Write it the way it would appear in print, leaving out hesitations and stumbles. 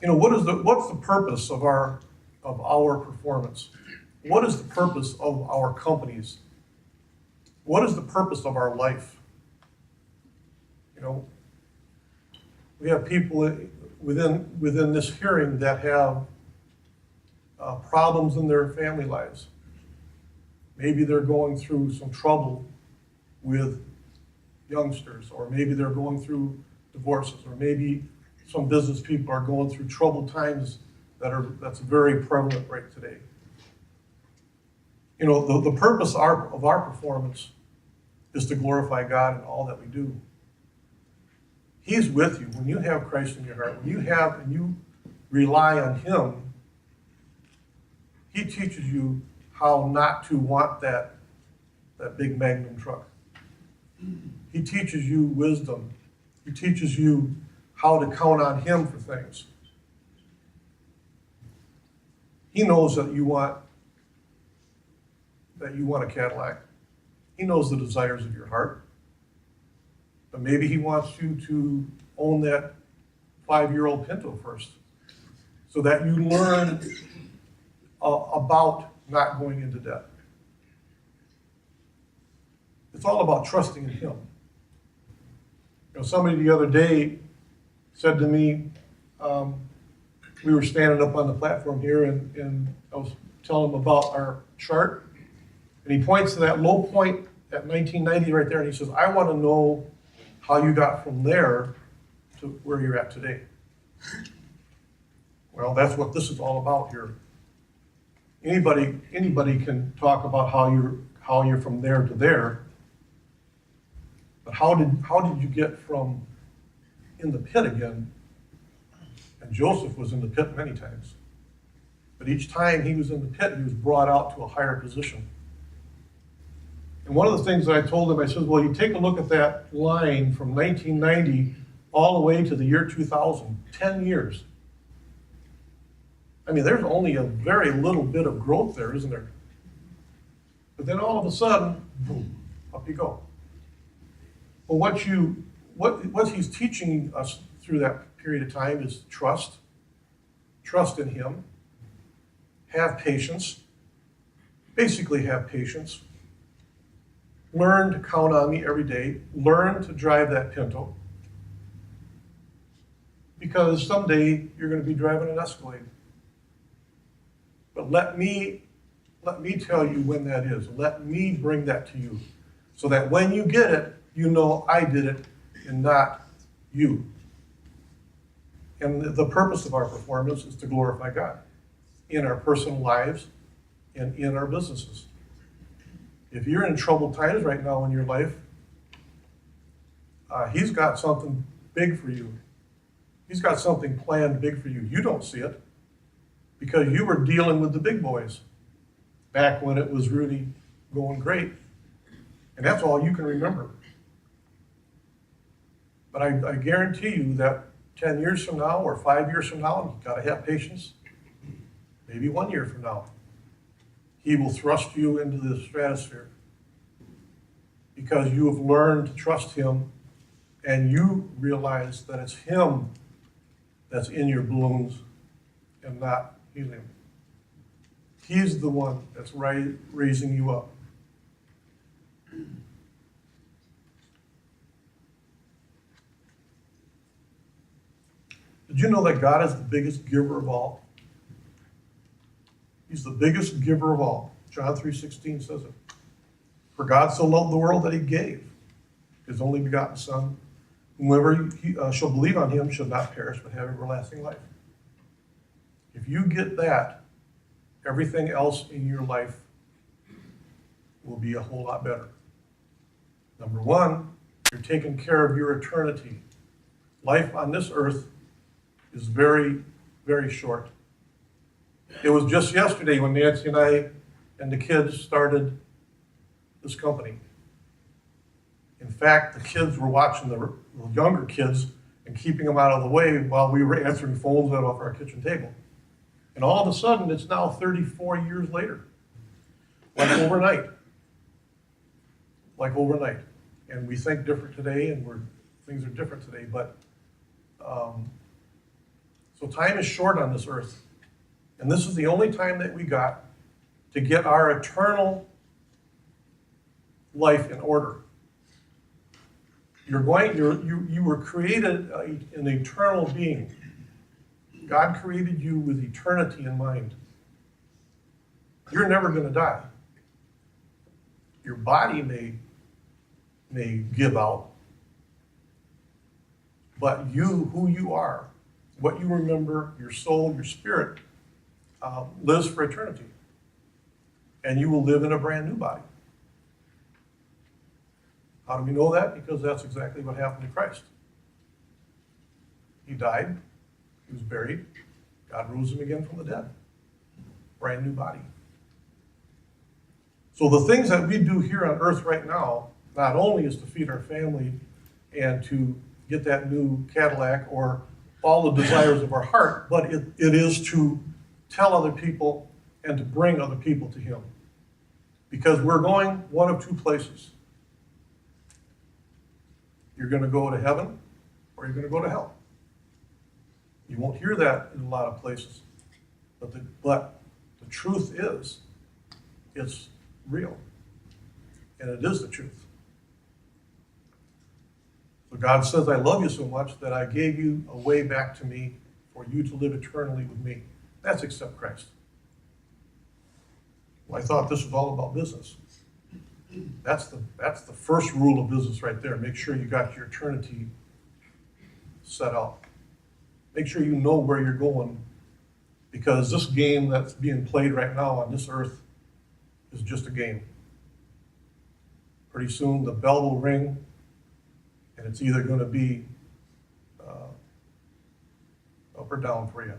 What's the purpose of our performance? What is the purpose of our companies? What is the purpose of our life? You know, we have people within this hearing that have problems in their family lives. Maybe they're going through some trouble with youngsters, or maybe they're going through divorces, or maybe some business people are going through troubled times that's very prevalent right today. The purpose of our performance is to glorify God in all that we do. He's with you when you have Christ in your heart. When you rely on Him, He teaches you how not to want that big Magnum truck. He teaches you wisdom. He teaches you how to count on Him for things. He knows that you want a Cadillac. He knows the desires of your heart. But maybe He wants you to own that 5-year-old Pinto first, so that you learn about not going into debt. It's all about trusting in Him. Somebody the other day said to me, we were standing up on the platform here, and I was telling him about our chart, and he points to that low point at 1990 right there, and he says, I want to know how you got from there to where you're at today. Well, that's what this is all about here. Anybody can talk about how you're from there to there, but how did you get from in the pit again? And Joseph was in the pit many times, but each time he was in the pit, he was brought out to a higher position. And one of the things that I told him, I said, well, you take a look at that line from 1990 all the way to the year 2000, 10 years. I mean, there's only a very little bit of growth there, isn't there? But then all of a sudden, boom, up you go. Well, what he's teaching us through that period of time is trust in Him, have patience, basically have patience, learn to count on me every day, learn to drive that Pinto, because someday you're going to be driving an Escalade. But let me tell you when that is. Let me bring that to you, so that when you get it, you know I did it and not you. And the purpose of our performance is to glorify God in our personal lives and in our businesses. If you're in troubled times right now in your life, He's got something big for you. He's got something planned big for you. You don't see it because you were dealing with the big boys back when it was really going great. And that's all you can remember. But I guarantee you that 10 years from now or 5 years from now, you've got to have patience, maybe 1 year from now, He will thrust you into the stratosphere because you have learned to trust Him and you realize that it's Him that's in your balloons and not helium. He's the one that's raising you up. Did you know that God is the biggest giver of all? He's the biggest giver of all. John 3:16 says it. For God so loved the world that He gave His only begotten Son. Whoever shall believe on Him shall not perish but have everlasting life. If you get that, everything else in your life will be a whole lot better. Number one, you're taking care of your eternity. Life on this earth is very, very short. It was just yesterday when Nancy and I and the kids started this company. In fact, the kids were watching the younger kids and keeping them out of the way while we were answering phones out of our kitchen table. And all of a sudden, it's now 34 years later. Like overnight. Like overnight. And we think different today, and things are different today. But so So time is short on this earth. And this is the only time that we got to get our eternal life in order. You were created an eternal being. God created you with eternity in mind. You're never going to die. Your body may give out, but who you are, what you remember, your soul, your spirit, lives for eternity. And you will live in a brand new body. How do we know that? Because that's exactly what happened to Christ. He died, he was buried, God rose him again from the dead. Brand new body. So the things that we do here on earth right now, not only is to feed our family and to get that new Cadillac or all the desires of our heart, but it is to tell other people and to bring other people to him. Because we're going one of two places. You're going to go to heaven or you're going to go to hell. You won't hear that in a lot of places. But the truth is, it's real. And it is the truth. So God says, I love you so much that I gave you a way back to me for you to live eternally with me. That's accept Christ. Well, I thought this was all about business. That's the first rule of business right there. Make sure you got your eternity set up. Make sure you know where you're going, because this game that's being played right now on this earth is just a game. Pretty soon the bell will ring, and it's either going to be up or down for you.